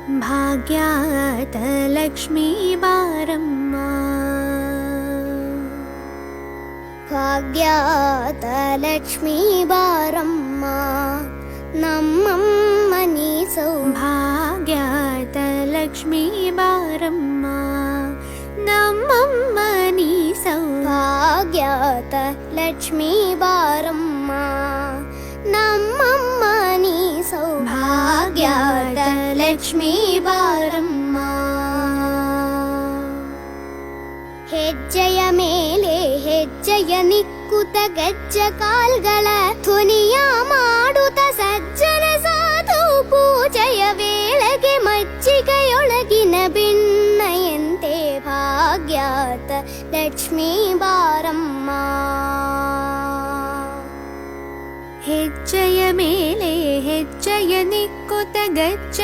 ಭಾಗ್ಯಾತ ಲಕ್ಷ್ಮೀ ಬಾರಮ್ಮ ಭಾಗ್ಯಾತ ಲಕ್ಷ್ಮೀ ಬಾರಮ್ಮ ನಮ್ಮಮ್ಮ ನೀ ಭಾಗ್ಯಾತ ಲಕ್ಷ್ಮೀ ಬಾರಮ್ಮ ನಮ್ಮಮ್ಮ ನೀ ಭಾಗ್ಯಾತ ಲಕ್ಷ್ಮೀ ಬಾರಮ್ಮ ನಮ್ಮಮ್ಮ ನೀ ಭಾಗ್ಯಾತ ಲಕ್ಷ್ಮೀ ಬಾರಮ್ಮ. ಹೆಜ್ಜೆಯ ಮೇಲೆ ಹೆಜ್ಜೆಯ ನಿಕ್ಕುತ ಗಜ್ಜ ಕಾಲ್ಗಳ ಧ್ವನಿಯ ಮಾಡುತ್ತ ಸಜ್ಜನ ಸಾಧು ಪೂಜೆಯ ವೇಳೆಗೆ ಮಜ್ಜಿಗೆಯೊಳಗಿನ ಬಿಣ್ಣೆಯಂತೆ ಭಾಗ್ಯಾತ ಲಕ್ಷ್ಮೀ ಬಾರಮ್ಮ. ಹೆಜ್ಜೆಯ ಮೇಲೆ ಹೆಜ್ಜೆಯ ನಿಕ್ಕುತ ಗಜ್ಜ